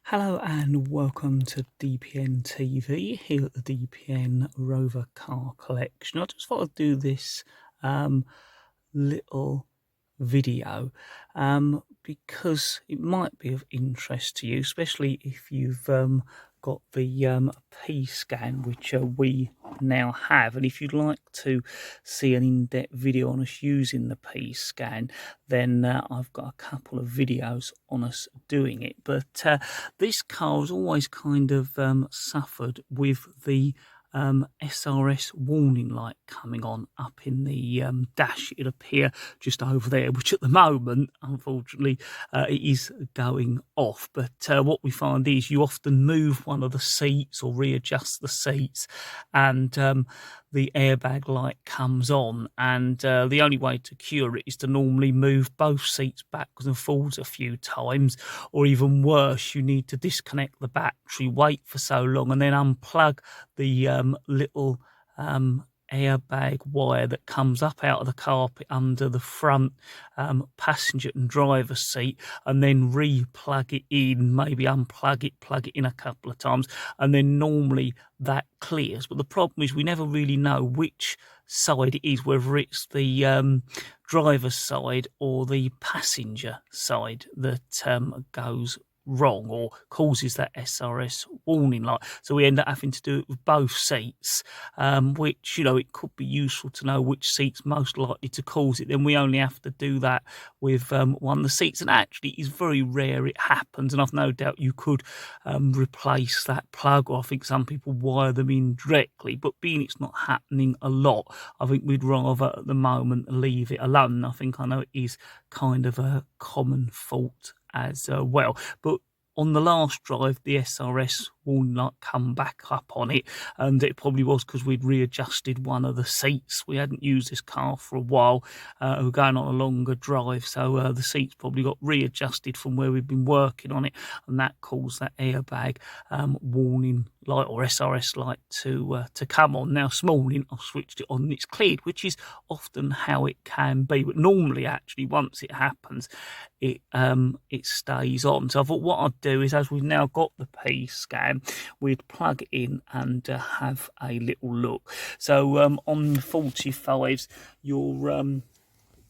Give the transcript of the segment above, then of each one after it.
Hello and welcome to DPN TV here at the DPN Rover Car Collection. I just thought I'd do this little video because it might be of interest to you, especially if you've got the pscan, which we now have. And if you'd like to see an in-depth video on us using the pscan, then I've got a couple of videos on us doing it. But this car has always kind of suffered with the SRS warning light coming on up in the dash. It'll appear just over there, which at the moment, unfortunately, it is going off. But what we find is you often move one of the seats or readjust the seats, and the airbag light comes on, and the only way to cure it is to normally move both seats backwards and forwards a few times, or even worse, you need to disconnect the battery, wait for so long, and then unplug the little airbag wire that comes up out of the carpet under the front passenger and driver seat, and then re-plug it in, maybe unplug it, plug it in a couple of times, and then normally that clears. But the problem is we never really know which side it is, whether it's the driver's side or the passenger side that goes wrong or causes that SRS warning light. So we end up having to do it with both seats, which, you know, it could be useful to know which seat's most likely to cause it. Then we only have to do that with one of the seats, and actually it's very rare it happens, and I've no doubt you could replace that plug, or I think some people wire them in directly, but being it's not happening a lot, I think we'd rather at the moment leave it alone. I think I know it is kind of a common fault as well, but on the last drive the SRS warning light come back up on it, and it probably was because we'd readjusted one of the seats. We hadn't used this car for a while, we were going on a longer drive, so the seats probably got readjusted from where we've been working on it, and that caused that airbag warning light or SRS light to come on. Now this morning I've switched it on and it's cleared, which is often how it can be, but normally actually once it happens it stays on. So I thought what I'd do is, as we've now got the pscan, we'd plug it in and have a little look. So on the 45s, your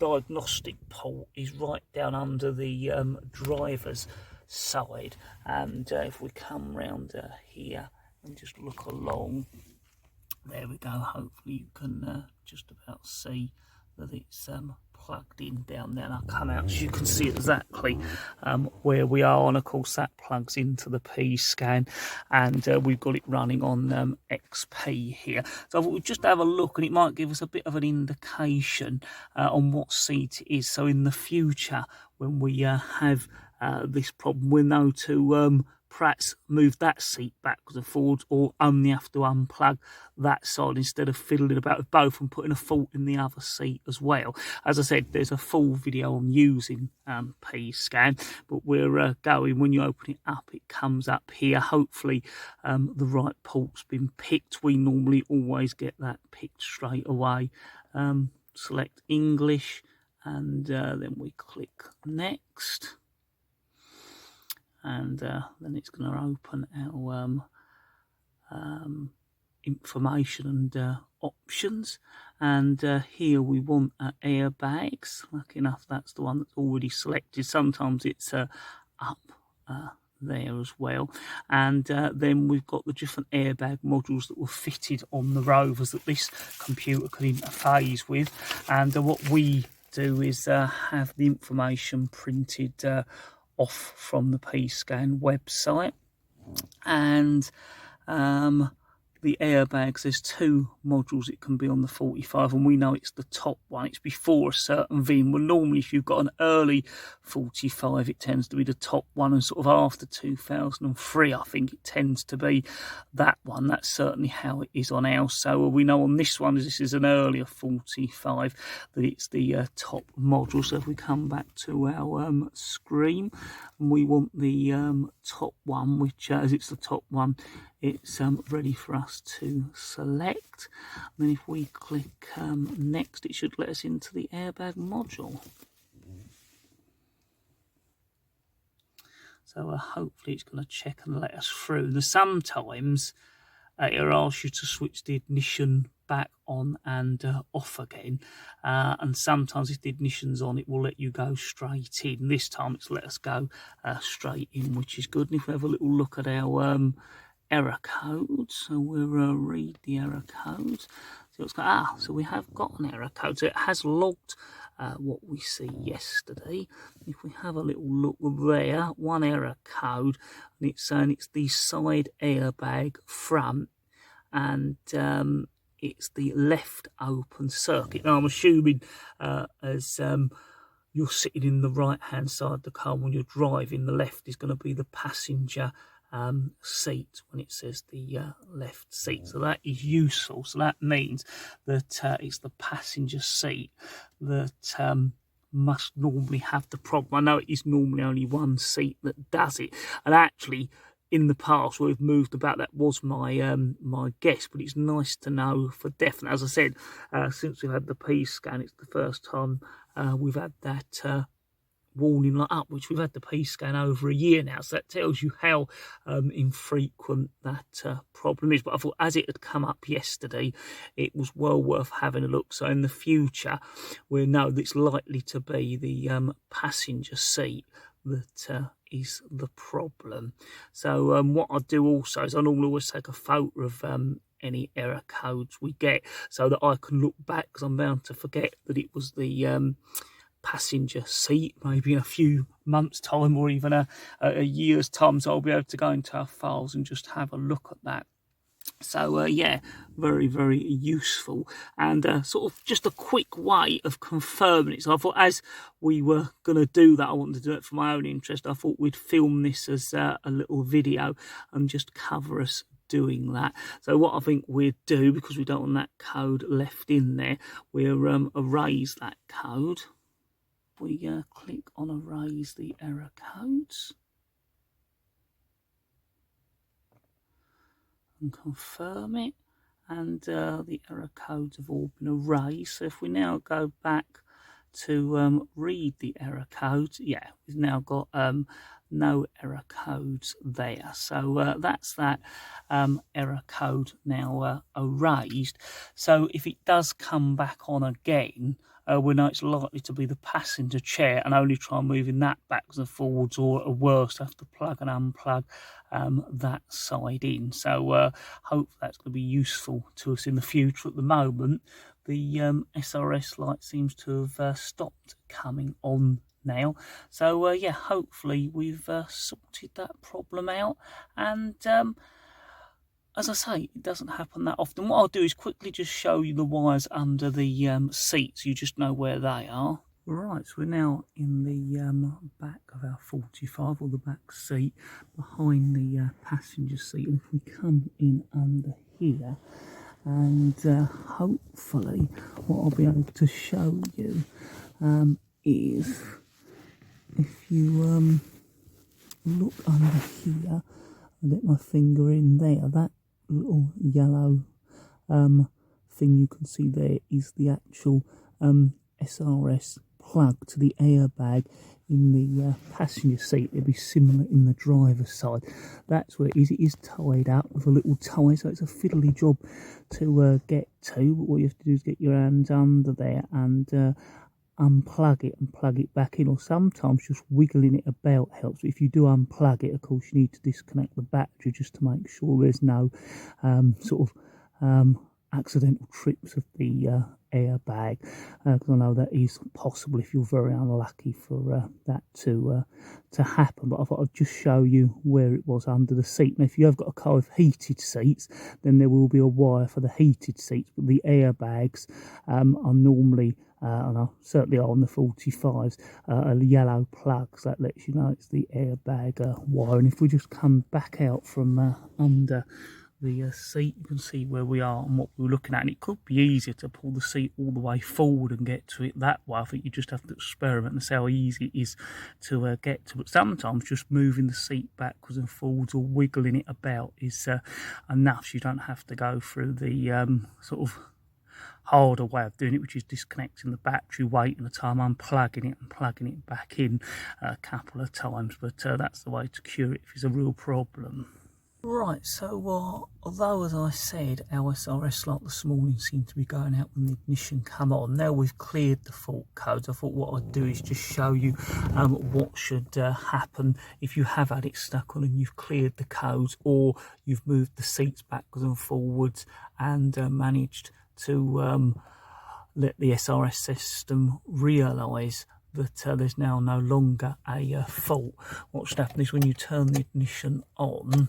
diagnostic port is right down under the driver's side, and if we come round here and just look along, there we go, hopefully you can just about see that it's plugged in down there, and I'll come out so you can see exactly where we are, and of course that plugs into the pscan, and we've got it running on XP here. So I thought we'd just have a look, and it might give us a bit of an indication on what seat it is, so in the future when we have this problem we'll know to perhaps move that seat backwards and forwards, or only have to unplug that side instead of fiddling about with both and putting a fault in the other seat as well. As I said, there's a full video on using pscan, but we're going, when you open it up it comes up here. Hopefully the right port's been picked. We normally always get that picked straight away. Select English, and then we click next, and then it's going to open our information and options, and here we want airbags. Lucky enough that's the one that's already selected. Sometimes it's up there as well, and then we've got the different airbag modules that were fitted on the Rovers that this computer can interface with, and what we do is have the information printed off from the pscan website, and the airbags, there's two modules it can be on the 45, and we know it's the top one. It's before a certain VIN. Well, normally if you've got an early 45 it tends to be the top one, and sort of after 2003 I think it tends to be that one. That's certainly how it is on ours. So we know on this one, as this is an earlier 45, that it's the top module. So if we come back to our screen, and we want the top one, which as it's the top one it's ready for us to select. And then if we click next, it should let us into the airbag module. So hopefully it's going to check and let us through. Now, sometimes it'll ask you to switch the ignition back on and off again, and sometimes if the ignition's on it will let you go straight in. This time it's let us go straight in, which is good. And if we have a little look at our error code, so we'll read the error code. So we have got an error code, so it has logged what we see yesterday. If we have a little look there, one error code, and it's saying it's the side airbag front, and it's the left open circuit. Now I'm assuming as you're sitting in the right hand side of the car when you're driving, the left is going to be the passenger seat when it says the left seat. So that is useful. So that means that it's the passenger seat that must normally have the problem. I know it is normally only one seat that does it, and actually in the past where we've moved about, that was my my guess, but it's nice to know for definite. As I said, since we've had the pscan, it's the first time we've had that warning light up, which we've had the pscan over a year now, so that tells you how infrequent that problem is. But I thought as it had come up yesterday, it was well worth having a look. So in the future we know that it's likely to be the passenger seat that is the problem. So what I do also is I normally always take a photo of any error codes we get, so that I can look back, because I'm bound to forget that it was the passenger seat maybe in a few months time or even a year's time. So I'll be able to go into our files and just have a look at that. So yeah, very, very useful, and sort of just a quick way of confirming it. So I thought as we were going to do that, I wanted to do it for my own interest. I thought we'd film this as a little video and just cover us doing that. So what I think we'd do, because we don't want that code left in there, we'll erase that code. We click on erase the error codes and confirm it, and the error codes have all been erased. So if we now go back to read the error codes, yeah, we've now got no error codes there. So that's that error code now erased. So if it does come back on again, we know it's likely to be the passenger chair, and only try moving that backwards and forwards, or at worst have to plug and unplug that side in. So hope that's going to be useful to us in the future. At the moment, the SRS light seems to have stopped coming on now. So yeah, hopefully we've sorted that problem out, and as I say, it doesn't happen that often. What I'll do is quickly just show you the wires under the seats. You just know where they are. Right, so we're now in the back of our 45, or the back seat, behind the passenger seat. And if we come in under here, and hopefully what I'll be able to show you is, if you look under here, I'll get my finger in there, that little yellow thing you can see there is the actual SRS plug to the airbag in the passenger seat. It'll be similar in the driver's side. That's where it is. It is tied up with a little tie, so it's a fiddly job to get to. But what you have to do is get your hands under there and unplug it and plug it back in, or sometimes just wiggling it about helps. But if you do unplug it, of course you need to disconnect the battery just to make sure there's no sort of accidental trips of the airbag, because I know that is possible if you're very unlucky for that to happen. But I thought I'd just show you where it was under the seat. Now if you have got a car with heated seats, then there will be a wire for the heated seats, but the airbags are normally and I certainly are on the 45s, a yellow plug, so that lets you know it's the airbag wire. And if we just come back out from under the seat, you can see where we are and what we were looking at. And it could be easier to pull the seat all the way forward and get to it that way. I think you just have to experiment and see how easy it is to get to. But sometimes just moving the seat backwards and forwards or wiggling it about is enough, so you don't have to go through the sort of harder way of doing it, which is disconnecting the battery, waiting a time, unplugging it and plugging it back in a couple of times. But that's the way to cure it if it's a real problem. Right, so although, as I said, our SRS light this morning seemed to be going out when the ignition come on, now we've cleared the fault codes, I thought what I'd do is just show you what should happen if you have had it stuck on and you've cleared the codes, or you've moved the seats backwards and forwards and managed to let the SRS system realise that there's now no longer a fault. What should happen is when you turn the ignition on,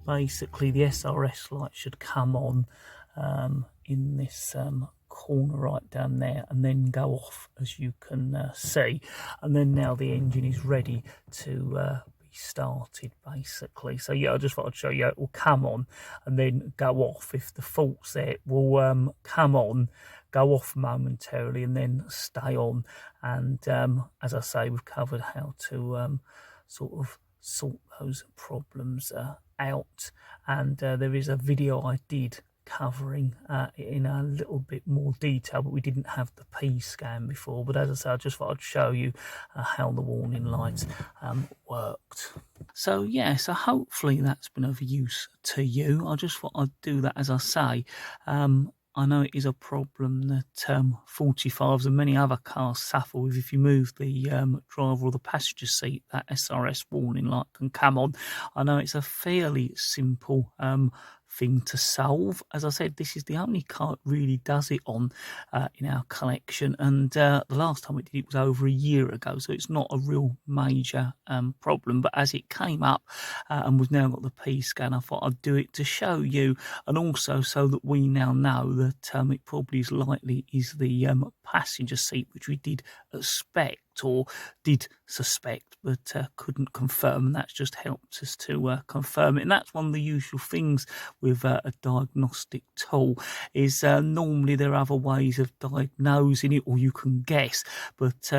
basically the SRS light should come on in this corner right down there and then go off, as you can see, and then now the engine is ready to be started basically. So yeah, I just thought I'd show you it will come on and then go off. If the fault's there, it will come on, go off momentarily and then stay on. And as I say, we've covered how to sort of sort those problems out, and there is a video I did covering in a little bit more detail, but we didn't have the pscan before. But as I say, I just thought I'd show you how the warning lights worked. So yeah, so hopefully that's been of use to you. I just thought I'd do that. As I say, I know it is a problem that 45s and many other cars suffer with. If you move the driver or the passenger seat, that SRS warning light can come on. I know it's a fairly simple thing to solve. As I said, this is the only car that really does it on in our collection, and the last time it did it was over a year ago, so it's not a real major problem. But as it came up and we've now got the pscan, I thought I'd do it to show you, and also so that we now know that it probably is likely is the passenger seat, which we did expect or did suspect but couldn't confirm, and that's just helped us to confirm it. And that's one of the usual things with a diagnostic tool, is normally there are other ways of diagnosing it, or you can guess, but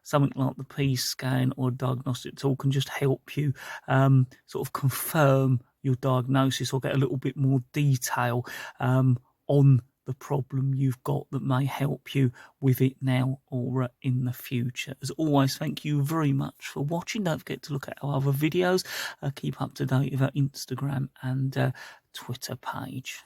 something like the pscan or a diagnostic tool can just help you sort of confirm your diagnosis or get a little bit more detail on the problem you've got, that may help you with it now or in the future. As always, thank you very much for watching. Don't forget to look at our other videos. Keep up to date with our Instagram and Twitter page.